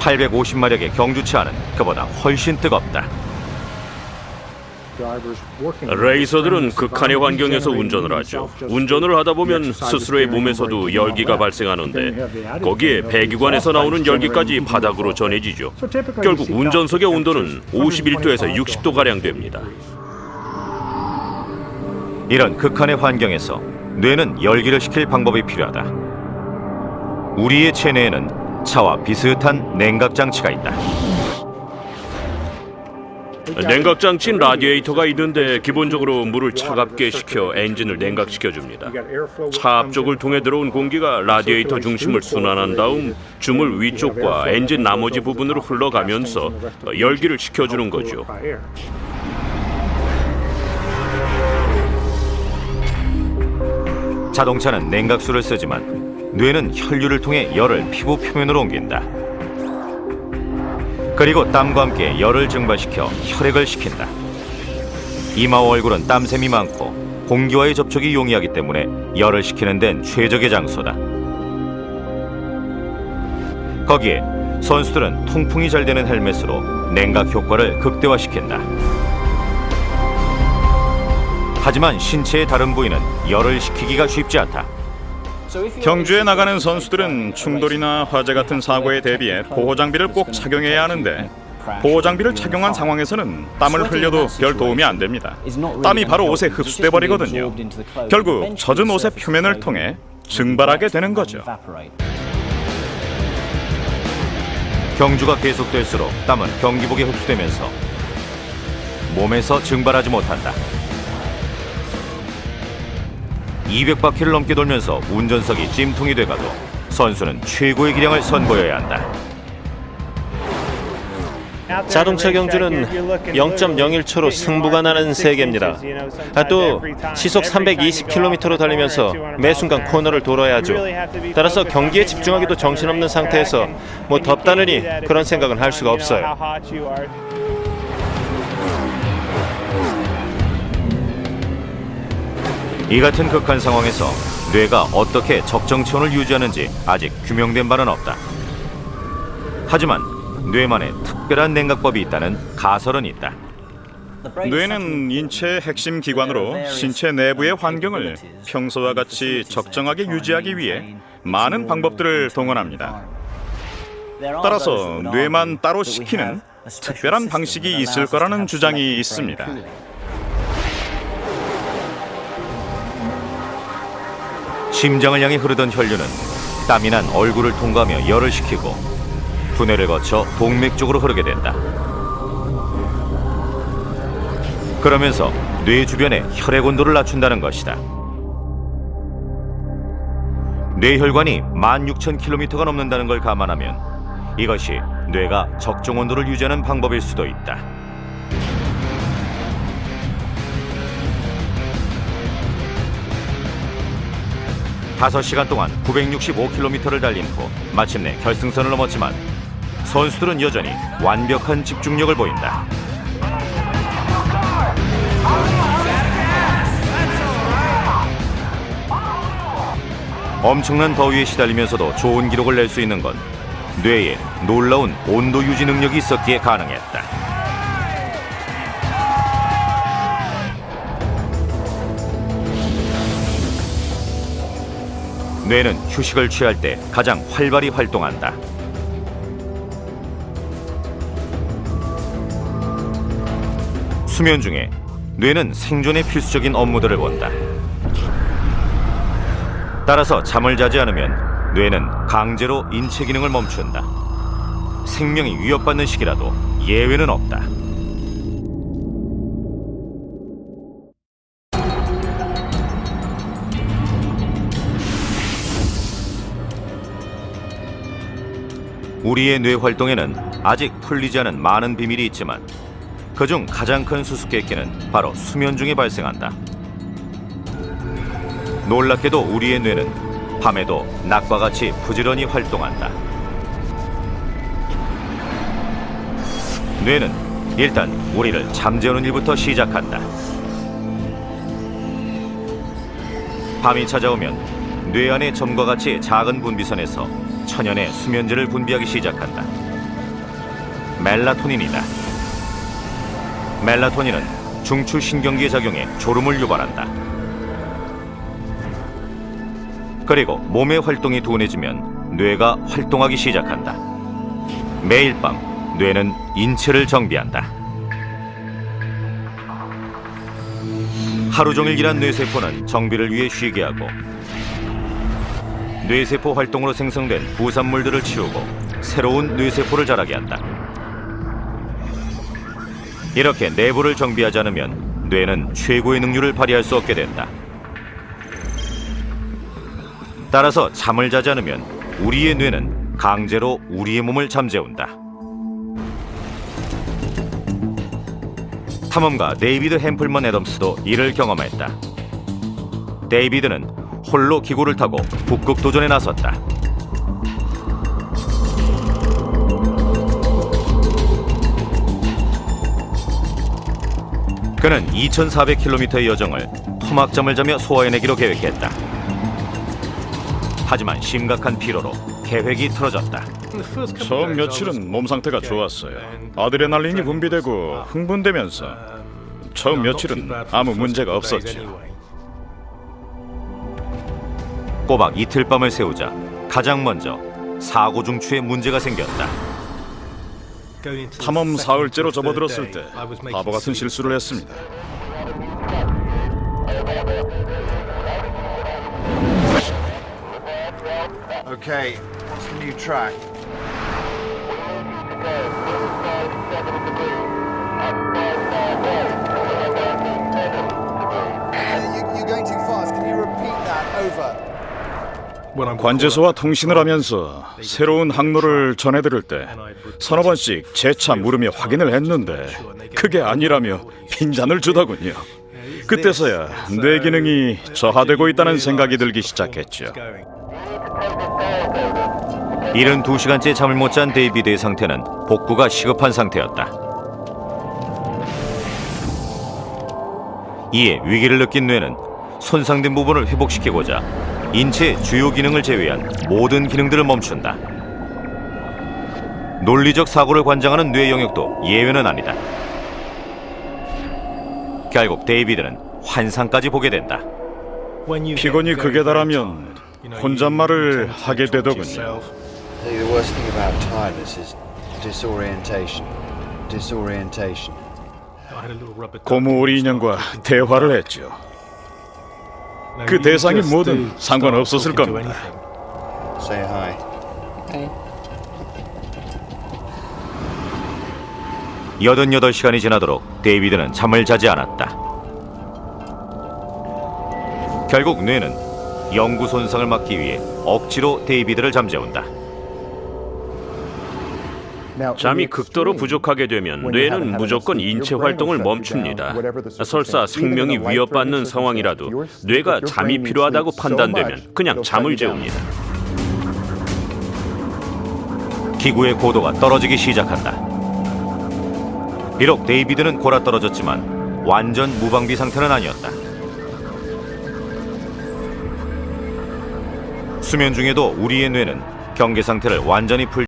850마력의 경주차는 그보다 훨씬 뜨겁다. 레이서들은 극한의 환경에서 운전을 하죠. 운전을 하다 보면 스스로의 몸에서도 열기가 발생하는데 거기에 배기관에서 나오는 열기까지 바닥으로 전해지죠. 결국 운전석의 온도는 51도에서 60도가량 됩니다. 이런 극한의 환경에서 뇌는 열기를 식힐 방법이 필요하다. 우리의 체내에는 차와 비슷한 냉각 장치가 있다. 냉각 장치는 라디에이터가 있는데 기본적으로 물을 차갑게 식혀 엔진을 냉각시켜줍니다. 차 앞쪽을 통해 들어온 공기가 라디에이터 중심을 순환한 다음 주물 위쪽과 엔진 나머지 부분으로 흘러가면서 열기를 식혀주는 거죠. 자동차는 냉각수를 쓰지만 뇌는 혈류를 통해 열을 피부 표면으로 옮긴다. 그리고 땀과 함께 열을 증발시켜 혈액을 식힌다. 이마와 얼굴은 땀샘이 많고 공기와의 접촉이 용이하기 때문에 열을 식히는 데는 최적의 장소다. 거기에 선수들은 통풍이 잘 되는 헬멧으로 냉각 효과를 극대화시킨다. 하지만 신체의 다른 부위는 열을 식히기가 쉽지 않다. 경주에 나가는 선수들은 충돌이나 화재 같은 사고에 대비해 보호장비를 꼭 착용해야 하는데 보호장비를 착용한 상황에서는 땀을 흘려도 별 도움이 안 됩니다. 땀이 바로 옷에 흡수돼 버리거든요. 결국 젖은 옷의 표면을 통해 증발하게 되는 거죠. 경주가 계속될수록 땀은 경기복에 흡수되면서 몸에서 증발하지 못한다. 200바퀴를 넘게 돌면서 운전석이 찜통이 돼가도 선수는 최고의 기량을 선보여야 한다. 자동차 경주는 0.01초로 승부가 나는 세계입니다. 또 시속 320km로 달리면서 매 순간 코너를 돌아야 하죠. 따라서 경기에 집중하기도 정신없는 상태에서 덥다느니 그런 생각은 할 수가 없어요. 이 같은 극한 상황에서 뇌가 어떻게 적정 체온을 유지하는지 아직 규명된 바는 없다. 하지만 뇌만의 특별한 냉각법이 있다는 가설은 있다. 뇌는 인체의 핵심 기관으로 신체 내부의 환경을 평소와 같이 적정하게 유지하기 위해 많은 방법들을 동원합니다. 따라서 뇌만 따로 식히는 특별한 방식이 있을 거라는 주장이 있습니다. 심장을 향해 흐르던 혈류는 땀이 난 얼굴을 통과하며 열을 식히고 두뇌를 거쳐 동맥 쪽으로 흐르게 된다. 그러면서 뇌 주변의 혈액 온도를 낮춘다는 것이다. 뇌혈관이 16,000km가 넘는다는 걸 감안하면 이것이 뇌가 적정 온도를 유지하는 방법일 수도 있다. 다섯 시간 동안 965km를 달린 후 마침내 결승선을 넘었지만 선수들은 여전히 완벽한 집중력을 보인다. 엄청난 더위에 시달리면서도 좋은 기록을 낼 수 있는 건 뇌에 놀라운 온도 유지 능력이 있었기에 가능했다. 뇌는 휴식을 취할 때 가장 활발히 활동한다. 수면 중에 뇌는 생존에 필수적인 업무들을 본다. 따라서 잠을 자지 않으면 뇌는 강제로 인체 기능을 멈춘다. 생명이 위협받는 시기라도 예외는 없다. 우리의 뇌 활동에는 아직 풀리지 않은 많은 비밀이 있지만 그중 가장 큰 수수께끼는 바로 수면 중에 발생한다. 놀랍게도 우리의 뇌는 밤에도 낮과 같이 부지런히 활동한다. 뇌는 일단 우리를 잠재우는 일부터 시작한다. 밤이 찾아오면 뇌 안의 점과 같이 작은 분비선에서 천연의 수면제를 분비하기 시작한다. 멜라토닌이다. 멜라토닌은 중추 신경계에 작용해 졸음을 유발한다. 그리고 몸의 활동이 둔해지면 뇌가 활동하기 시작한다. 매일 밤 뇌는 인체를 정비한다. 하루 종일 일한 뇌세포는 정비를 위해 쉬게 하고 뇌세포 활동으로 생성된 부산물들을 치우고 새로운 뇌세포를 자라게 한다. 이렇게 내부를 정비하지 않으면 뇌는 최고의 능률을 발휘할 수 없게 된다. 따라서 잠을 자지 않으면 우리의 뇌는 강제로 우리의 몸을 잠재운다. 탐험가 데이비드 햄플먼 애덤스도 이를 경험했다. 데이비드는 홀로 기구를 타고 북극 도전에 나섰다. 그는 2,400km의 여정을 토막잠을 자며 소화해내기로 계획했다. 하지만 심각한 피로로 계획이 틀어졌다. 처음 며칠은 몸 상태가 좋았어요. 아드레날린이 분비되고 흥분되면서 처음 며칠은 아무 문제가 없었죠. 꼬박 이틀 밤을 새우자 가장 먼저 사고 중추에 문제가 생겼다. 탐험 사흘째로 접어들었을 때 바보 같은 실수를 했습니다. Okay, what's the new track? You're going too fast. Can you repeat that over? 관제소와 통신을 하면서 새로운 항로를 전해드릴 때 서너 번씩 재차 물으며 확인을 했는데 그게 아니라며 빈잔을 주더군요. 그때서야 뇌 기능이 저하되고 있다는 생각이 들기 시작했죠. 72시간째 잠을 못 잔 데이비드의 상태는 복구가 시급한 상태였다. 이에 위기를 느낀 뇌는 손상된 부분을 회복시키고자 인체의 주요 기능을 제외한 모든 기능들을 멈춘다. 논리적 사고를 관장하는 뇌 영역도 예외는 아니다. 결국 데이비드는 환상까지 보게 된다. 피곤이 극에 달하면 혼잣말을 하게 되더군요. I think the worst thing about tiredness is disorientation. Disorientation. 고무 오리 인형과 대화를 했죠. 그 대상이 뭐든 상관없었을 겁니다. Say hi. 88시간이 지나도록 데이비드는 잠을 자지 않았다. 결국 뇌는 영구 손상을 막기 위해 억지로 데이비드를 잠재운다. 잠이 극도로 부족하게 되면 뇌는 무조건 인체 활동을 멈춥니다. 설사 생명이 위협받는 상황이라도 뇌가 잠이 필요하다고 판단되면 그냥 잠을 재웁니다. 기구의 고도가 떨어지기 시작한다. 비록 데이비드는 골아떨어졌지만 완전 무방비 상태는 아니었다. 수면 중에도 우리의 뇌는 경계 상태를 완전히 풀